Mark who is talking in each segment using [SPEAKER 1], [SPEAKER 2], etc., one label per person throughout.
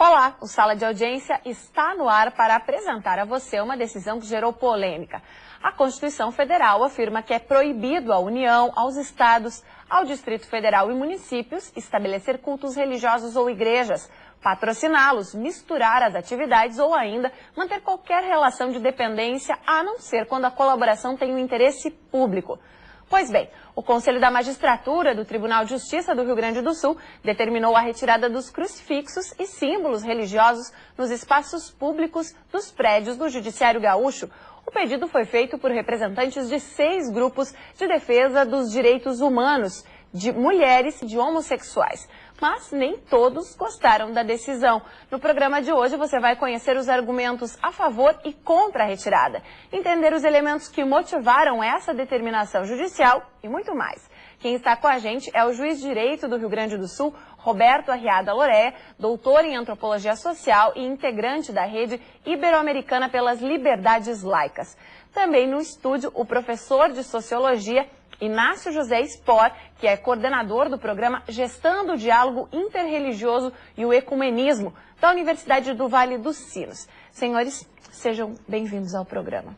[SPEAKER 1] Olá, o Sala de Audiência está no ar para apresentar a você uma decisão que gerou polêmica. A Constituição Federal afirma que é proibido à União, aos estados, ao Distrito Federal e municípios estabelecer cultos religiosos ou igrejas, patrociná-los, misturar as atividades ou ainda manter qualquer relação de dependência, a não ser quando a colaboração tem um interesse público. Pois bem, o Conselho da Magistratura do Tribunal de Justiça do Rio Grande do Sul determinou a retirada dos crucifixos e símbolos religiosos nos espaços públicos dos prédios do Judiciário Gaúcho. O pedido foi feito por representantes de 6 grupos de defesa dos direitos humanos, de mulheres e de homossexuais. Mas nem todos gostaram da decisão. No programa de hoje você vai conhecer os argumentos a favor e contra a retirada, entender os elementos que motivaram essa determinação judicial e muito mais. Quem está com a gente é o juiz de direito do Rio Grande do Sul, Roberto Arriada Lorea, doutor em antropologia social e integrante da rede ibero-americana pelas liberdades laicas. Também no estúdio o professor de sociologia Inácio José Spor, que é coordenador do programa Gestando o Diálogo Interreligioso e o Ecumenismo, da Universidade do Vale dos Sinos. Senhores, sejam bem-vindos ao programa.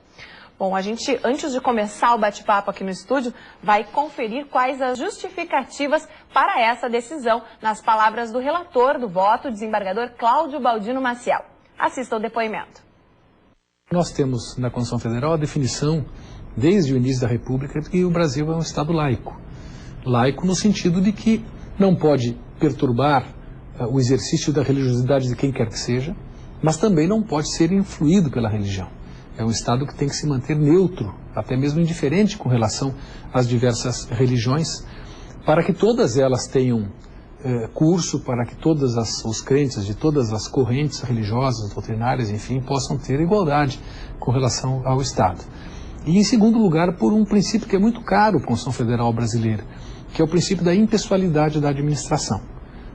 [SPEAKER 1] Bom, a gente, antes de começar o bate-papo aqui no estúdio, vai conferir quais as justificativas para essa decisão, nas palavras do relator do voto, desembargador Cláudio Baldino Maciel. Assista o depoimento.
[SPEAKER 2] Nós temos na Constituição Federal a definição, desde o início da República, de que o Brasil é um Estado laico. Laico no sentido de que não pode perturbar o exercício da religiosidade de quem quer que seja, mas também não pode ser influído pela religião. É um Estado que tem que se manter neutro, até mesmo indiferente com relação às diversas religiões, para que todas elas tenham curso, para que todos os crentes de todas as correntes religiosas, doutrinárias, enfim, possam ter igualdade com relação ao Estado. E, em segundo lugar, por um princípio que é muito caro à Constituição Federal brasileira, que é o princípio da impessoalidade da administração.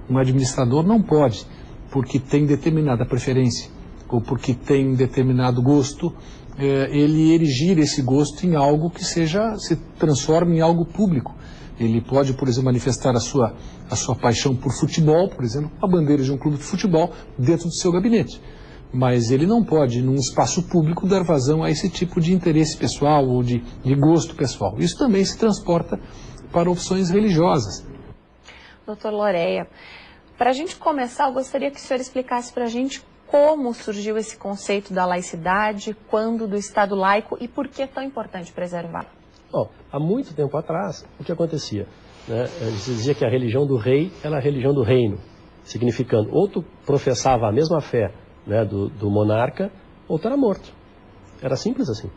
[SPEAKER 2] Um administrador não pode, porque tem determinada preferência ou porque tem determinado gosto, ele erigir esse gosto em algo que se transforme em algo público. Ele pode, por exemplo, manifestar a sua paixão por futebol, por exemplo, a bandeira de um clube de futebol dentro do seu gabinete. Mas ele não pode, num espaço público, dar vazão a esse tipo de interesse pessoal ou de gosto pessoal. Isso também se transporta para opções religiosas.
[SPEAKER 1] Doutor Lorea, para a gente começar, eu gostaria que o senhor explicasse para a gente como surgiu esse conceito da laicidade, quando do Estado laico e por que é tão importante preservar.
[SPEAKER 3] Bom, há muito tempo atrás, o que acontecia? Se dizia que a religião do rei era a religião do reino, significando, ou tu professava a mesma fé, do monarca, ou tu era morto. Era simples assim.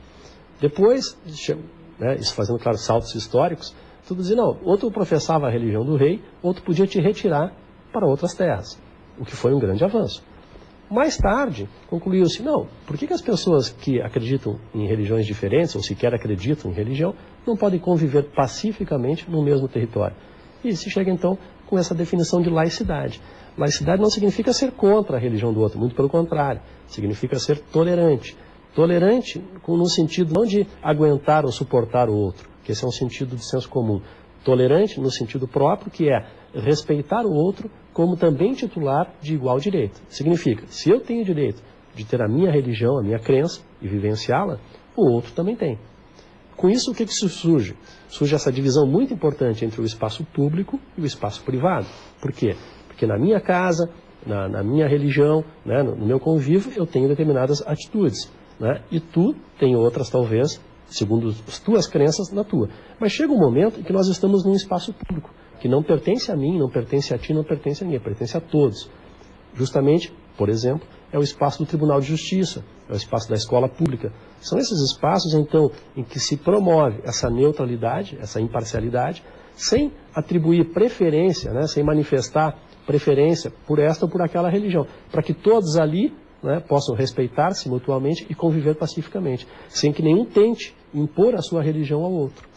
[SPEAKER 3] Depois, isso fazendo, claro, saltos históricos, tu dizia, não, ou tu professava a religião do rei, ou tu podia te retirar para outras terras, o que foi um grande avanço. Mais tarde, concluiu-se, não, por que as pessoas que acreditam em religiões diferentes, ou sequer acreditam em religião, não podem conviver pacificamente no mesmo território? E se chega então com essa definição de laicidade. Laicidade não significa ser contra a religião do outro, muito pelo contrário, significa ser tolerante. Tolerante no sentido não de aguentar ou suportar o outro, que esse é um sentido de senso comum. Tolerante no sentido próprio, que é respeitar o outro como também titular de igual direito. Significa, se eu tenho direito de ter a minha religião, a minha crença e vivenciá-la, o outro também tem. Com isso, o que surge? Surge essa divisão muito importante entre o espaço público e o espaço privado. Por quê? Porque na minha casa, na minha religião, no meu convívio, eu tenho determinadas atitudes. E tu tem outras, talvez, segundo as tuas crenças, na tua. Mas chega um momento em que nós estamos num espaço público, que não pertence a mim, não pertence a ti, não pertence a ninguém, pertence a todos. Justamente, por exemplo, é o espaço do Tribunal de Justiça, é o espaço da escola pública. São esses espaços, então, em que se promove essa neutralidade, essa imparcialidade, sem atribuir preferência, sem manifestar preferência por esta ou por aquela religião, para que todos ali possam respeitar-se mutuamente e conviver pacificamente, sem que nenhum tente impor a sua religião ao outro.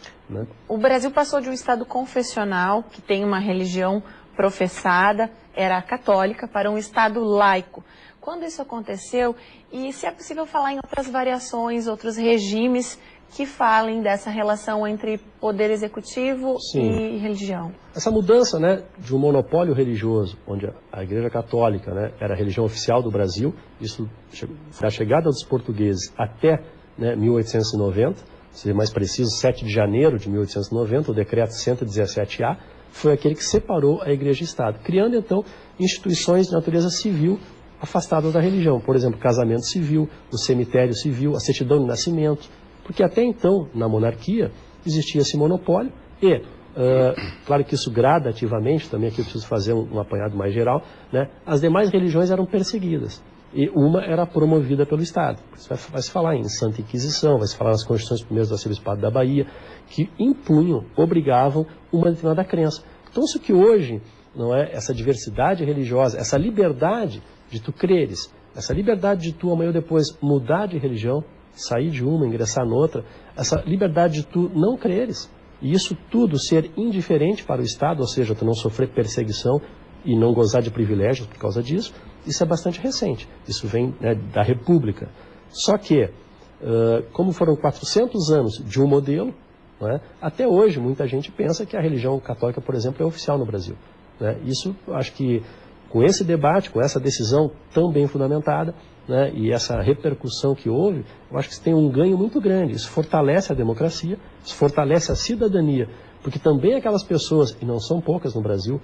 [SPEAKER 1] O Brasil passou de um Estado confessional, que tem uma religião professada, era católica, para um Estado laico. Quando isso aconteceu, e se é possível falar em outras variações, outros regimes que falem dessa relação entre poder executivo e religião.
[SPEAKER 3] Essa mudança, né, de um monopólio religioso, onde a Igreja Católica, né, era a religião oficial do Brasil, isso da chegada dos portugueses até, né, 1890, ser mais preciso, 7 de janeiro de 1890, o decreto 117A, foi aquele que separou a Igreja e o Estado, criando então instituições de natureza civil afastadas da religião. Por exemplo, o casamento civil, o cemitério civil, a certidão de nascimento, porque até então, na monarquia, existia esse monopólio e, claro que isso gradativamente, também aqui eu preciso fazer um apanhado mais geral, né, as demais religiões eram perseguidas. E uma era promovida pelo Estado. Vai se falar em Santa Inquisição, vai se falar nas Constituições primeiras do Arcebispado da Bahia, que impunham, obrigavam uma determinada crença. Então isso que hoje, não é, essa diversidade religiosa, essa liberdade de tu creres, essa liberdade de tu amanhã ou depois mudar de religião, sair de uma, ingressar noutra, essa liberdade de tu não creres, e isso tudo ser indiferente para o Estado, ou seja, tu não sofrer perseguição e não gozar de privilégios por causa disso, isso é bastante recente, isso vem, né, da República. Só que, como foram 400 anos de um modelo, né, até hoje muita gente pensa que a religião católica, por exemplo, é oficial no Brasil. Né? Isso, acho que com esse debate, com essa decisão tão bem fundamentada, né, e essa repercussão que houve, eu acho que isso tem um ganho muito grande. Isso fortalece a democracia, isso fortalece a cidadania, porque também aquelas pessoas, e não são poucas no Brasil,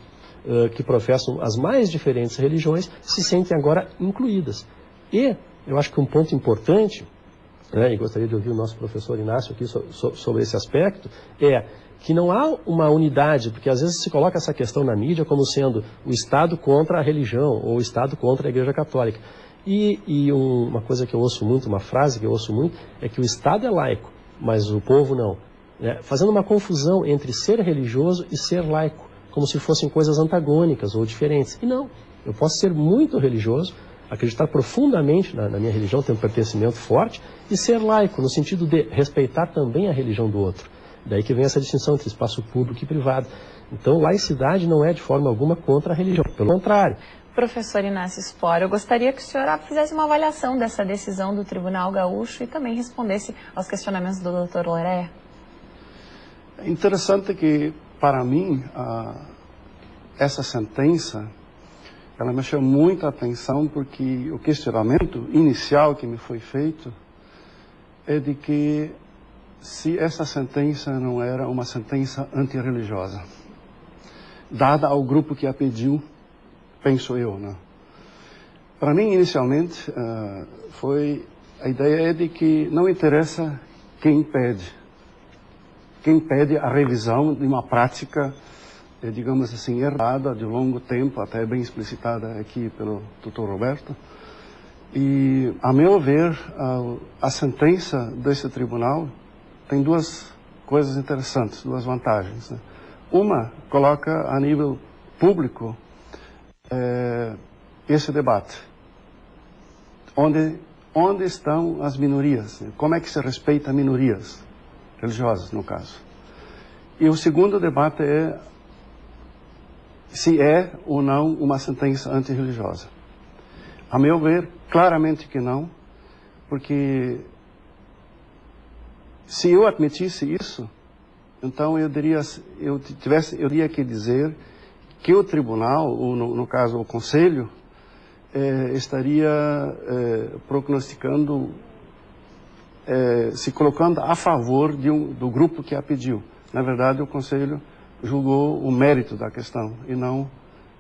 [SPEAKER 3] que professam as mais diferentes religiões, se sentem agora incluídas. E eu acho que um ponto importante, né, e gostaria de ouvir o nosso professor Inácio aqui sobre esse aspecto, é que não há uma unidade, porque às vezes se coloca essa questão na mídia como sendo o Estado contra a religião, ou o Estado contra a Igreja Católica. E uma coisa que eu ouço muito, uma frase que eu ouço muito, é que o Estado é laico, mas o povo não. Né? Fazendo uma confusão entre ser religioso e ser laico, como se fossem coisas antagônicas ou diferentes. E não, eu posso ser muito religioso, acreditar profundamente na minha religião, ter um pertencimento forte, e ser laico, no sentido de respeitar também a religião do outro. Daí que vem essa distinção entre espaço público e privado. Então, laicidade não é de forma alguma contra a religião, pelo contrário.
[SPEAKER 1] Professor Inácio Spor, eu gostaria que o senhor fizesse uma avaliação dessa decisão do Tribunal Gaúcho e também respondesse aos questionamentos do Dr. Lorea.
[SPEAKER 4] É interessante que, para mim, essa sentença, ela me chamou muita atenção porque o questionamento inicial que me foi feito é de que se essa sentença não era uma sentença antirreligiosa, dada ao grupo que a pediu, penso eu, né? Para mim, inicialmente, a ideia é de que não interessa quem pede a revisão de uma prática, digamos assim, errada, de longo tempo, até bem explicitada aqui pelo Dr. Roberto. E, a meu ver, a sentença desse tribunal tem duas coisas interessantes, duas vantagens. Né? Uma, coloca a nível público esse debate. Onde estão as minorias? Como é que se respeita minorias religiosas, no caso? E o segundo debate é se é ou não uma sentença antirreligiosa. A meu ver, claramente que não, porque se eu admitisse isso, então eu teria que dizer que o tribunal, ou no caso o conselho, estaria prognosticando, se colocando a favor do grupo que a pediu. Na verdade, o conselho julgou o mérito da questão e não,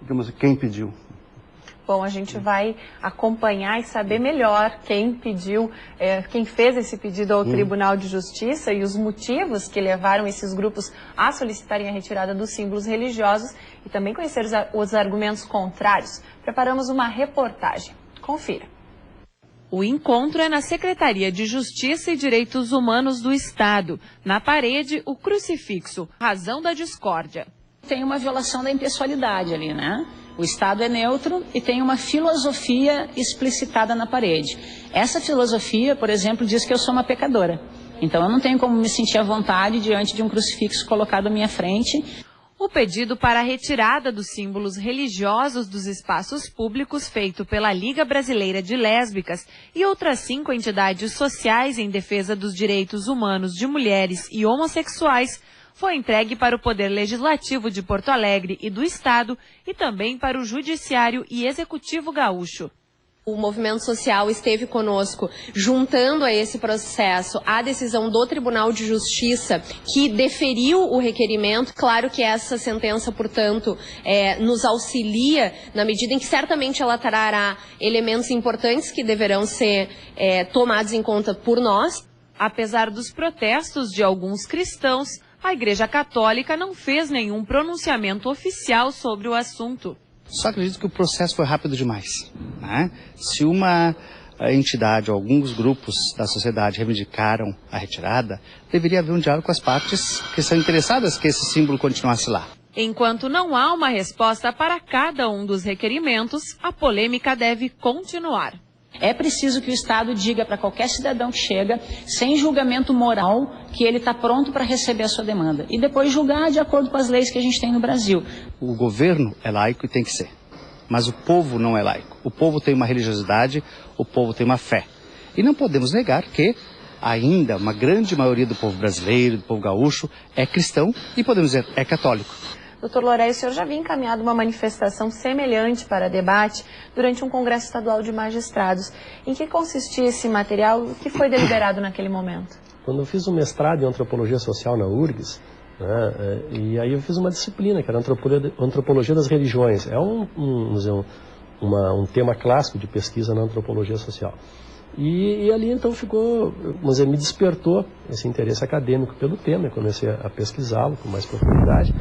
[SPEAKER 4] digamos, quem pediu.
[SPEAKER 1] Bom, a gente vai acompanhar e saber melhor quem pediu, quem fez esse pedido ao Tribunal de Justiça e os motivos que levaram esses grupos a solicitarem a retirada dos símbolos religiosos e também conhecer os argumentos contrários. Preparamos uma reportagem. Confira. O encontro é na Secretaria de Justiça e Direitos Humanos do Estado. Na parede, o crucifixo, razão da discórdia.
[SPEAKER 5] Tem uma violação da impessoalidade ali, né? O Estado é neutro e tem uma filosofia explicitada na parede. Essa filosofia, por exemplo, diz que eu sou uma pecadora. Então eu não tenho como me sentir à vontade diante de um crucifixo colocado à minha frente.
[SPEAKER 6] O pedido para a retirada dos símbolos religiosos dos espaços públicos feito pela Liga Brasileira de Lésbicas e outras 5 entidades sociais em defesa dos direitos humanos de mulheres e homossexuais foi entregue para o Poder Legislativo de Porto Alegre e do Estado e também para o Judiciário e Executivo gaúcho.
[SPEAKER 7] O movimento social esteve conosco, juntando a esse processo a decisão do Tribunal de Justiça, que deferiu o requerimento. Claro que essa sentença, portanto, nos auxilia, na medida em que certamente ela trará elementos importantes que deverão ser tomados em conta por nós.
[SPEAKER 6] Apesar dos protestos de alguns cristãos, a Igreja Católica não fez nenhum pronunciamento oficial sobre o assunto.
[SPEAKER 8] Só acredito que o processo foi rápido demais, né? Se uma entidade ou alguns grupos da sociedade reivindicaram a retirada, deveria haver um diálogo com as partes que são interessadas que esse símbolo continuasse lá.
[SPEAKER 6] Enquanto não há uma resposta para cada um dos requerimentos, a polêmica deve continuar.
[SPEAKER 5] É preciso que o Estado diga para qualquer cidadão que chega, sem julgamento moral, que ele está pronto para receber a sua demanda. E depois julgar de acordo com as leis que a gente tem no Brasil.
[SPEAKER 8] O governo é laico e tem que ser. Mas o povo não é laico. O povo tem uma religiosidade, o povo tem uma fé. E não podemos negar que ainda uma grande maioria do povo brasileiro, do povo gaúcho, é cristão e podemos dizer, é católico.
[SPEAKER 1] Doutor Loré, o senhor já havia encaminhado uma manifestação semelhante para debate durante um congresso estadual de magistrados. Em que consistia esse material e o que foi deliberado naquele momento?
[SPEAKER 3] Quando eu fiz o mestrado em Antropologia Social na URGS, né, e aí eu fiz uma disciplina, que era Antropologia das Religiões. É um tema clássico de pesquisa na Antropologia Social. E ali então me despertou esse interesse acadêmico pelo tema, eu comecei a pesquisá-lo com mais profundidade.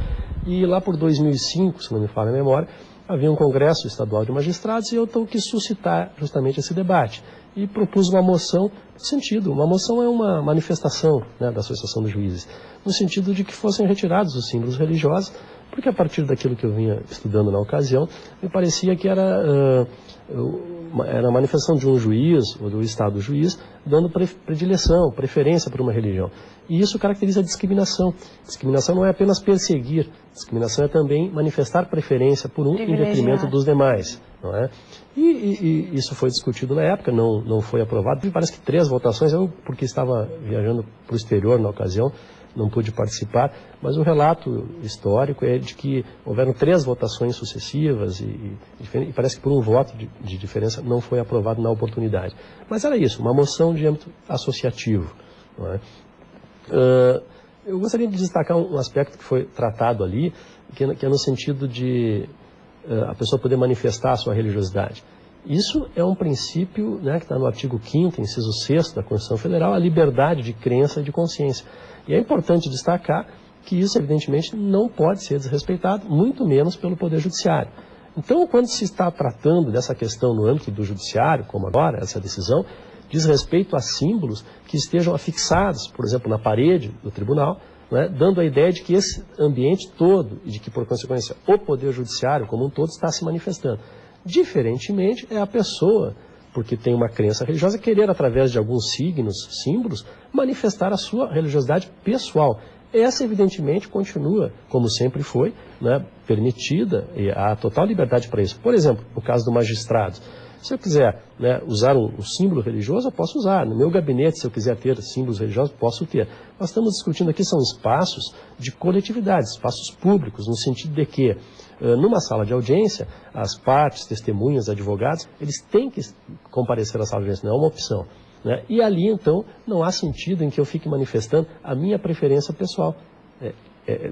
[SPEAKER 3] E lá por 2005, se não me falha a memória, havia um congresso estadual de magistrados e eu então quis suscitar justamente esse debate. E propus uma moção no sentido, uma moção é uma manifestação, né, da Associação dos Juízes, no sentido de que fossem retirados os símbolos religiosos, porque a partir daquilo que eu vinha estudando na ocasião, me parecia que era a manifestação de um juiz, ou do Estado juiz, dando predileção, preferência por uma religião. E isso caracteriza a discriminação. Discriminação não é apenas perseguir, discriminação é também manifestar preferência por um em detrimento dos demais. Não é? E isso foi discutido na época, não foi aprovado. Me parece que 3 votações, eu, porque estava viajando para o exterior na ocasião, não pude participar, mas o relato histórico é de que houveram 3 votações sucessivas e parece que por um voto de diferença não foi aprovado na oportunidade. Mas era isso, uma moção de âmbito associativo. Não é? Eu gostaria de destacar um aspecto que foi tratado ali, que é no sentido de a pessoa poder manifestar a sua religiosidade. Isso é um princípio, né, que está no artigo 5º, inciso 6º da Constituição Federal, a liberdade de crença e de consciência. E é importante destacar que isso, evidentemente, não pode ser desrespeitado, muito menos pelo Poder Judiciário. Então, quando se está tratando dessa questão no âmbito do Judiciário, como agora, essa decisão, diz respeito a símbolos que estejam afixados, por exemplo, na parede do tribunal, né, dando a ideia de que esse ambiente todo, e de que, por consequência, o Poder Judiciário como um todo está se manifestando. Diferentemente, é a pessoa, porque tem uma crença religiosa, querer, através de alguns signos, símbolos, manifestar a sua religiosidade pessoal. Essa, evidentemente, continua, como sempre foi, né, permitida, e há total liberdade para isso. Por exemplo, no caso do magistrado, se eu quiser, né, usar um símbolo religioso, eu posso usar. No meu gabinete, se eu quiser ter símbolos religiosos, posso ter. Nós estamos discutindo aqui, são espaços de coletividade, espaços públicos, no sentido de que, numa sala de audiência, as partes, testemunhas, advogados, eles têm que comparecer à sala de audiência, não é uma opção. Né? E ali, então, não há sentido em que eu fique manifestando a minha preferência pessoal.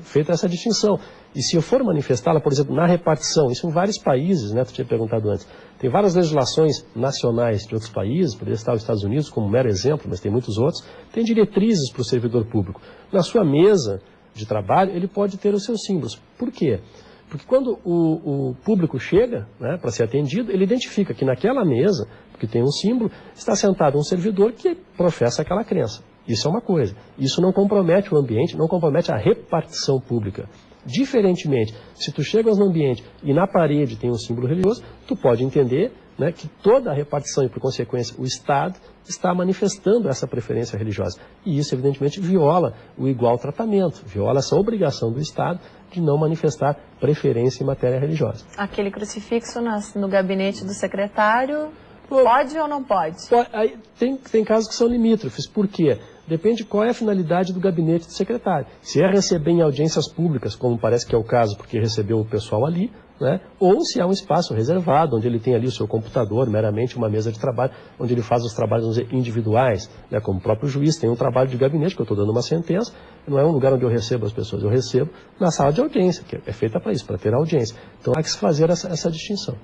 [SPEAKER 3] Feita essa distinção. E se eu for manifestá-la, por exemplo, na repartição, isso em vários países, né, tu tinha perguntado antes, tem várias legislações nacionais de outros países, poderia estar os Estados Unidos como mero exemplo, mas tem muitos outros, tem diretrizes para o servidor público. Na sua mesa de trabalho, ele pode ter os seus símbolos. Por quê? Porque quando o público chega, né, para ser atendido, ele identifica que naquela mesa, porque tem um símbolo, está sentado um servidor que professa aquela crença. Isso é uma coisa. Isso não compromete o ambiente, não compromete a repartição pública. Diferentemente, se tu chegas no ambiente e na parede tem um símbolo religioso, tu pode entender né, que toda a repartição e, por consequência, o Estado está manifestando essa preferência religiosa. E isso, evidentemente, viola o igual tratamento, viola essa obrigação do Estado de não manifestar preferência em matéria religiosa.
[SPEAKER 1] Aquele crucifixo no gabinete do secretário, pode ou não pode?
[SPEAKER 3] Aí, tem casos que são limítrofes. Por quê? Depende qual é a finalidade do gabinete do secretário. Se é receber em audiências públicas, como parece que é o caso, porque recebeu o pessoal ali, né? Ou se é um espaço reservado, onde ele tem ali o seu computador, meramente uma mesa de trabalho, onde ele faz os trabalhos, vamos dizer, individuais, né? Como o próprio juiz tem um trabalho de gabinete, que eu estou dando uma sentença, não é um lugar onde eu recebo as pessoas, eu recebo na sala de audiência, que é feita para isso, para ter audiência. Então há que se fazer essa distinção.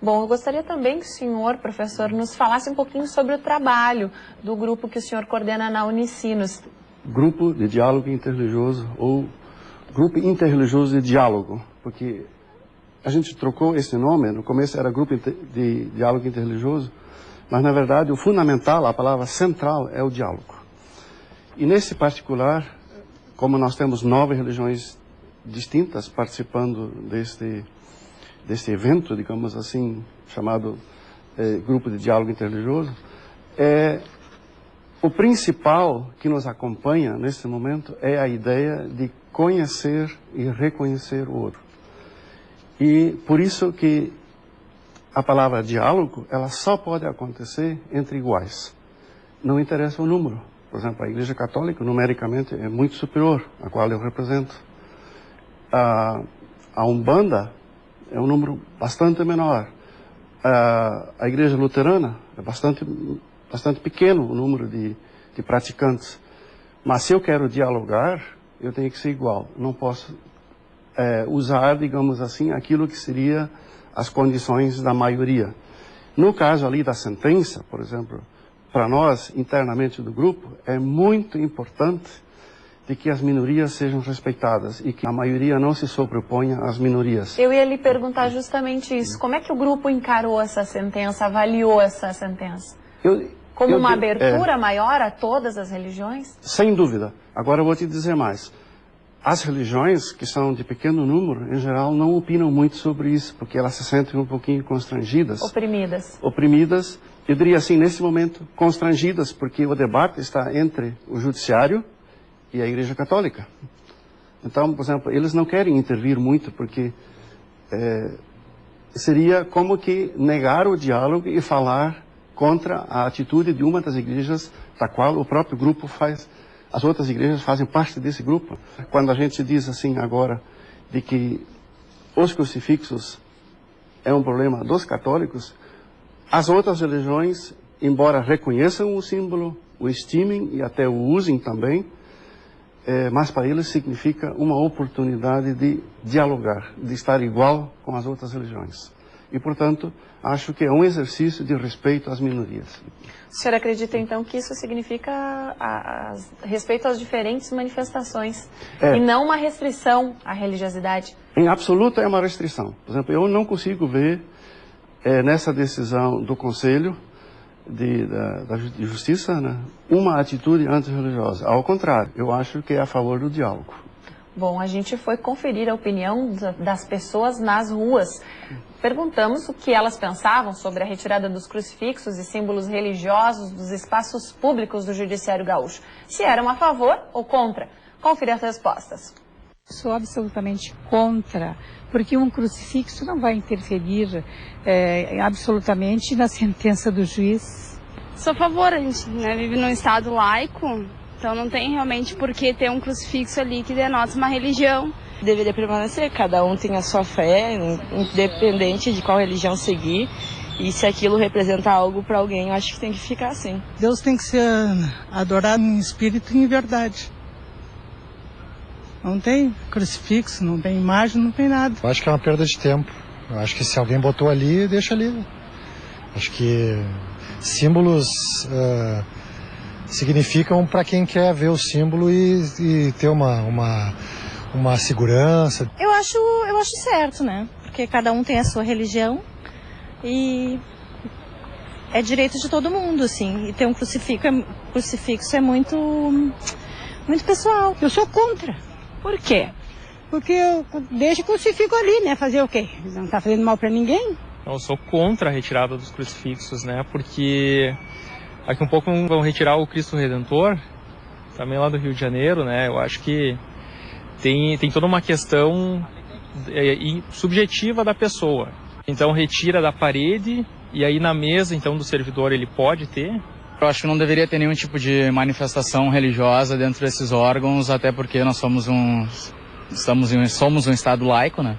[SPEAKER 1] Bom, eu gostaria também que o senhor, professor, nos falasse um pouquinho sobre o trabalho do grupo que o senhor coordena na Unicinos.
[SPEAKER 4] Grupo de Diálogo Interreligioso, ou Grupo Interreligioso de Diálogo, porque a gente trocou esse nome, no começo era Grupo de Diálogo Interreligioso, mas na verdade o fundamental, a palavra central é o diálogo. E nesse particular, como nós temos 9 religiões distintas participando deste evento, digamos assim, chamado Grupo de Diálogo Interreligioso, o principal que nos acompanha nesse momento é a ideia de conhecer e reconhecer o outro. E por isso que a palavra diálogo, ela só pode acontecer entre iguais. Não interessa o número. Por exemplo, a Igreja Católica, numericamente, é muito superior, a qual eu represento. A Umbanda é um número bastante menor. A Igreja Luterana é bastante pequeno o número de praticantes. Mas se eu quero dialogar, eu tenho que ser igual. Não posso usar, digamos assim, aquilo que seria as condições da maioria. No caso ali da sentença, por exemplo, para nós, internamente do grupo, é muito importante de que as minorias sejam respeitadas e que a maioria não se sobreponha às minorias.
[SPEAKER 1] Eu ia lhe perguntar justamente isso. Como é que o grupo encarou essa sentença, avaliou essa sentença? Como uma abertura maior a todas as religiões?
[SPEAKER 4] Sem dúvida. Agora eu vou te dizer mais. As religiões, que são de pequeno número, em geral, não opinam muito sobre isso, porque elas se sentem um pouquinho constrangidas.
[SPEAKER 1] Oprimidas.
[SPEAKER 4] Oprimidas. Eu diria assim, nesse momento, constrangidas, porque o debate está entre o judiciário e a Igreja Católica. Então, por exemplo, eles não querem intervir muito, porque seria como que negar o diálogo e falar contra a atitude de uma das igrejas, da qual o próprio grupo faz. As outras igrejas fazem parte desse grupo. Quando a gente diz assim agora de que os crucifixos é um problema dos católicos, as outras religiões, embora reconheçam o símbolo, o estimem e até o usem também, mas para eles significa uma oportunidade de dialogar, de estar igual com as outras religiões. E, portanto, acho que é um exercício de respeito às minorias.
[SPEAKER 1] O senhor acredita, então, que isso significa respeito às diferentes manifestações e não uma restrição à religiosidade?
[SPEAKER 4] Em absoluto é uma restrição. Por exemplo, eu não consigo ver nessa decisão do Conselho de Justiça, né, uma atitude antirreligiosa. Ao contrário, eu acho que é a favor do diálogo.
[SPEAKER 1] Bom, a gente foi conferir a opinião das pessoas nas ruas. Perguntamos o que elas pensavam sobre a retirada dos crucifixos e símbolos religiosos dos espaços públicos do Judiciário Gaúcho. Se eram a favor ou contra. Confira as respostas.
[SPEAKER 9] Sou absolutamente contra, porque um crucifixo não vai interferir absolutamente na sentença do juiz.
[SPEAKER 10] Sou a favor, a gente vive num estado laico, então não tem realmente por que ter um crucifixo ali que denota uma religião.
[SPEAKER 11] Deveria permanecer, cada um tem a sua fé, independente de qual religião seguir, e se aquilo representa algo para alguém, eu acho que tem que ficar assim.
[SPEAKER 12] Deus tem que ser adorado em espírito e em verdade. Não tem crucifixo, não tem imagem, não tem nada.
[SPEAKER 13] Eu acho que é uma perda de tempo. Eu acho que se alguém botou ali, deixa ali. Acho que símbolos significam para quem quer ver o símbolo e ter uma segurança.
[SPEAKER 14] Eu acho certo, né? Porque cada um tem a sua religião e é direito de todo mundo, assim. E ter um crucifixo é muito pessoal.
[SPEAKER 9] Eu sou contra.
[SPEAKER 14] Por quê?
[SPEAKER 9] Porque eu deixo o crucifixo ali, né? Fazer o quê? Não tá fazendo mal para ninguém.
[SPEAKER 15] Eu sou contra a retirada dos crucifixos, né? Porque daqui um pouco vão retirar o Cristo Redentor, também lá do Rio de Janeiro, né? Eu acho que tem toda uma questão subjetiva da pessoa. Então retira da parede e aí na mesa, então, do servidor ele pode ter.
[SPEAKER 16] Eu acho que não deveria ter nenhum tipo de manifestação religiosa dentro desses órgãos, até porque nós somos um estado laico, né?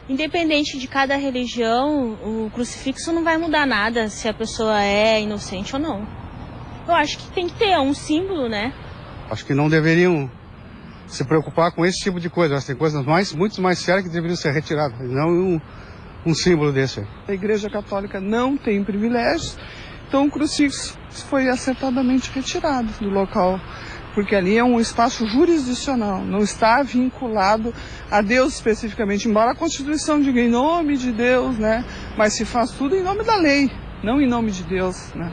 [SPEAKER 14] Independente de cada religião, o crucifixo não vai mudar nada se a pessoa é inocente ou não. Eu acho que tem que ter um símbolo, né?
[SPEAKER 17] Acho que não deveriam se preocupar com esse tipo de coisa. Acho que tem coisas muito mais sérias que deveriam ser retiradas, não um símbolo desse.
[SPEAKER 18] A Igreja Católica não tem privilégios, então o crucifixo foi acertadamente retirado do local, porque ali é um espaço jurisdicional, não está vinculado a Deus especificamente, embora a Constituição diga em nome de Deus, né? Mas se faz tudo em nome da lei, não em nome de Deus, né?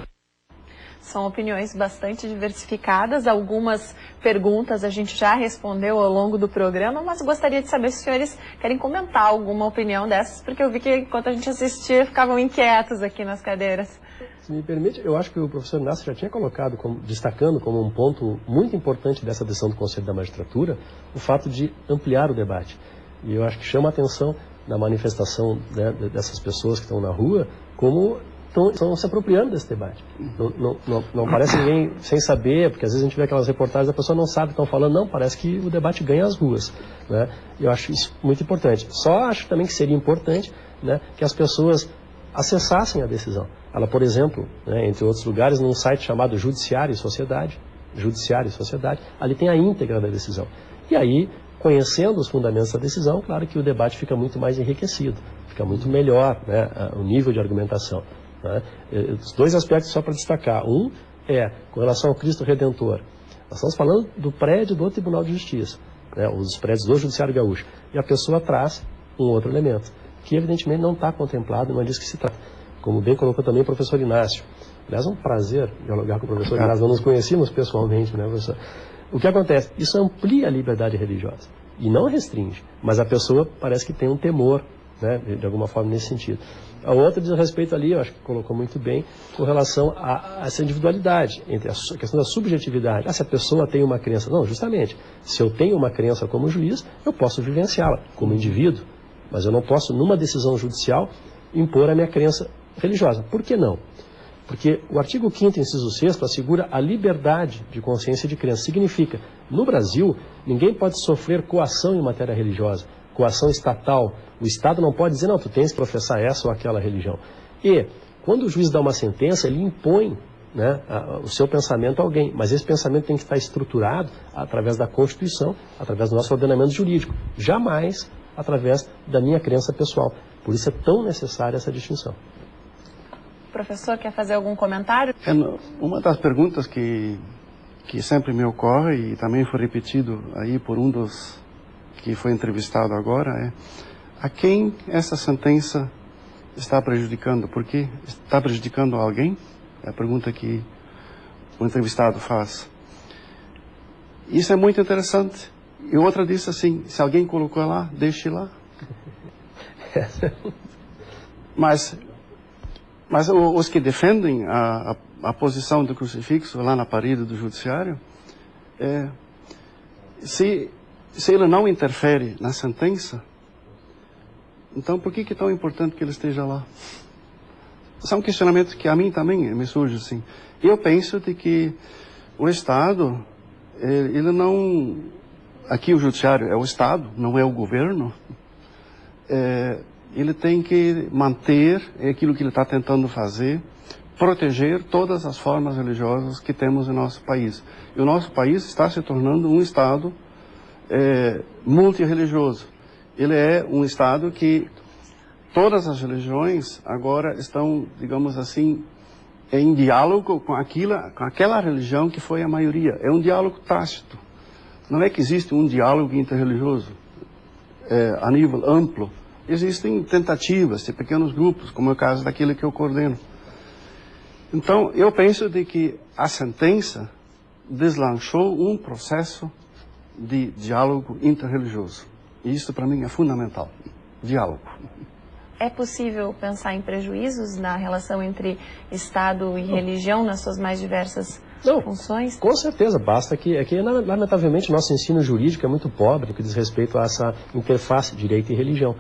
[SPEAKER 1] São opiniões bastante diversificadas, algumas perguntas a gente já respondeu ao longo do programa, mas gostaria de saber se os senhores querem comentar alguma opinião dessas, porque eu vi que enquanto a gente assistia ficavam inquietos aqui nas cadeiras.
[SPEAKER 3] Se me permite, eu acho que o professor Inácio já tinha colocado, destacando como um ponto muito importante dessa decisão do Conselho da Magistratura, o fato de ampliar o debate. E eu acho que chama a atenção na manifestação, né, dessas pessoas que estão na rua, como estão se apropriando desse debate. Não parece ninguém sem saber, porque às vezes a gente vê aquelas reportagens, a pessoa não sabe o que estão falando, não, parece que o debate ganha as ruas, né? Eu acho isso muito importante. Só acho também que seria importante, né, que as pessoas acessassem a decisão. Ela, por exemplo, né, entre outros lugares, num site chamado Judiciário e Sociedade, ali tem a íntegra da decisão. E aí, conhecendo os fundamentos da decisão, claro que o debate fica muito mais enriquecido, fica muito melhor, né, o nível de argumentação. Né? Os dois aspectos só para destacar. Um é com relação ao Cristo Redentor. Nós estamos falando do prédio do Tribunal de Justiça, né, os prédios do Judiciário Gaúcho. E a pessoa traz um outro elemento, que evidentemente não está contemplado, não é disso que se trata. Como bem colocou também o professor Inácio. Aliás, é um prazer dialogar com o professor Inácio. Nós nos conhecíamos pessoalmente, né, professor? O que acontece? Isso amplia a liberdade religiosa. E não restringe. Mas a pessoa parece que tem um temor, né, de alguma forma nesse sentido. A outra diz respeito ali, eu acho que colocou muito bem, com relação a essa individualidade, entre a questão da subjetividade. Se a pessoa tem uma crença. Não, justamente, se eu tenho uma crença como juiz, eu posso vivenciá-la como indivíduo, mas eu não posso, numa decisão judicial, impor a minha crença religiosa. Por que não? Porque o artigo 5º, inciso 6º, assegura a liberdade de consciência e de crença. Significa, no Brasil, ninguém pode sofrer coação em matéria religiosa, coação estatal. O Estado não pode dizer, não, tu tens que professar essa ou aquela religião. E, quando o juiz dá uma sentença, ele impõe, né, o seu pensamento a alguém. Mas esse pensamento tem que estar estruturado através da Constituição, através do nosso ordenamento jurídico. Jamais através da minha crença pessoal. Por isso é tão necessária essa distinção.
[SPEAKER 1] O professor quer fazer algum comentário?
[SPEAKER 4] Uma das perguntas que sempre me ocorre, e também foi repetido aí por um dos que foi entrevistado agora, é a quem essa sentença está prejudicando? Porque está prejudicando alguém? É a pergunta que o entrevistado faz. Isso é muito interessante. E outra disse assim, se alguém colocou lá, deixe lá. Mas os que defendem a posição do crucifixo lá na parede do judiciário, se ele não interfere na sentença, então por que é tão importante que ele esteja lá? São questionamentos que a mim também me surgem assim. Eu penso de que o Estado, ele não... Aqui o judiciário é o Estado, não é o governo. Ele tem que manter aquilo que ele está tentando fazer, proteger todas as formas religiosas que temos em nosso país. E o nosso país está se tornando um Estado multirreligioso. Ele é um Estado que todas as religiões agora estão, digamos assim, em diálogo com aquela religião que foi a maioria. É um diálogo tácito. Não é que existe um diálogo interreligioso a nível amplo. Existem tentativas de pequenos grupos, como é o caso daquele que eu coordeno. Então, eu penso de que a sentença deslanchou um processo de diálogo interreligioso. E isso, para mim, é fundamental. Diálogo.
[SPEAKER 1] é possível pensar em prejuízos na relação entre Estado e religião nas suas mais diversas funções?
[SPEAKER 3] Com certeza, basta que lamentavelmente nosso ensino jurídico é muito pobre no que diz respeito a essa interface direito e religião.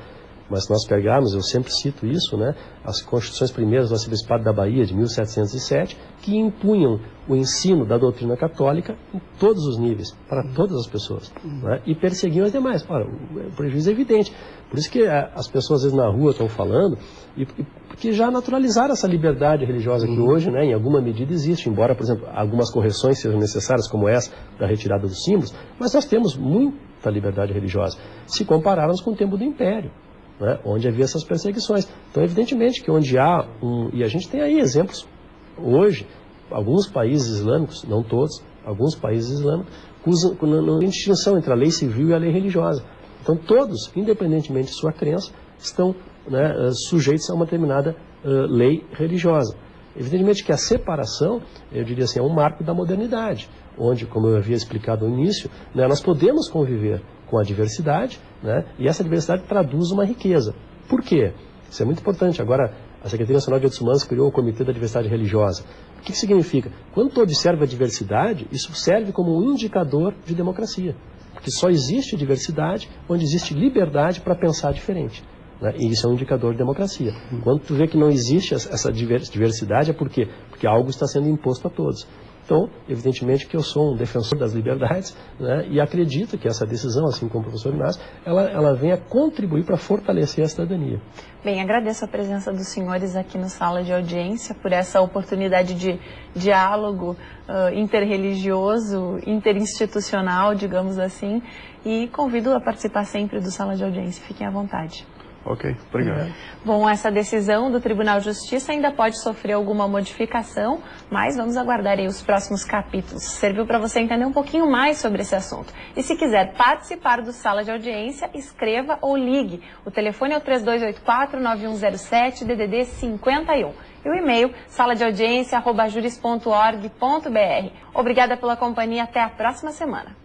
[SPEAKER 3] Mas se nós pegarmos, eu sempre cito isso, né, as Constituições Primeiras do Arcebispado da Bahia, de 1707, que impunham o ensino da doutrina católica em todos os níveis, para todas as pessoas, né, e perseguiam as demais. Ora, o prejuízo é evidente. Por isso que as pessoas, às vezes, na rua estão falando, porque já naturalizaram essa liberdade religiosa que hoje, né, em alguma medida, existe, embora, por exemplo, algumas correções sejam necessárias, como essa da retirada dos símbolos, mas nós temos muita liberdade religiosa, se compararmos com o tempo do Império, né, onde havia essas perseguições. Então, evidentemente que onde há e a gente tem aí exemplos hoje, alguns países islâmicos, não todos, alguns países islâmicos, usam a distinção entre a lei civil e a lei religiosa. Então, todos, independentemente de sua crença, estão, né, sujeitos a uma determinada lei religiosa. Evidentemente que a separação, eu diria assim, é um marco da modernidade, onde, como eu havia explicado no início, né, nós podemos conviver com a diversidade, né, e essa diversidade traduz uma riqueza. Por quê? Isso é muito importante. Agora, a Secretaria Nacional de Direitos Humanos criou o Comitê da Diversidade Religiosa. O que significa? Quando tu observa a diversidade, isso serve como um indicador de democracia. Porque só existe diversidade onde existe liberdade para pensar diferente, né? E isso é um indicador de democracia. Quando tu vê que não existe essa diversidade, é por quê? Porque algo está sendo imposto a todos. Então, evidentemente que eu sou um defensor das liberdades, né, e acredito que essa decisão, assim como o professor Inácio, ela venha contribuir para fortalecer a cidadania.
[SPEAKER 1] Bem, agradeço a presença dos senhores aqui no Sala de Audiência por essa oportunidade de diálogo interreligioso, interinstitucional, digamos assim, e convido a participar sempre do Sala de Audiência. Fiquem à vontade.
[SPEAKER 4] Ok, obrigado.
[SPEAKER 1] Bom, essa decisão do Tribunal de Justiça ainda pode sofrer alguma modificação, mas vamos aguardar aí os próximos capítulos. Serviu para você entender um pouquinho mais sobre esse assunto. E se quiser participar do Sala de Audiência, escreva ou ligue. O telefone é o 3284-9107, DDD 51. E o e-mail, saladeaudiência@juris.org.br. Obrigada pela companhia, até a próxima semana.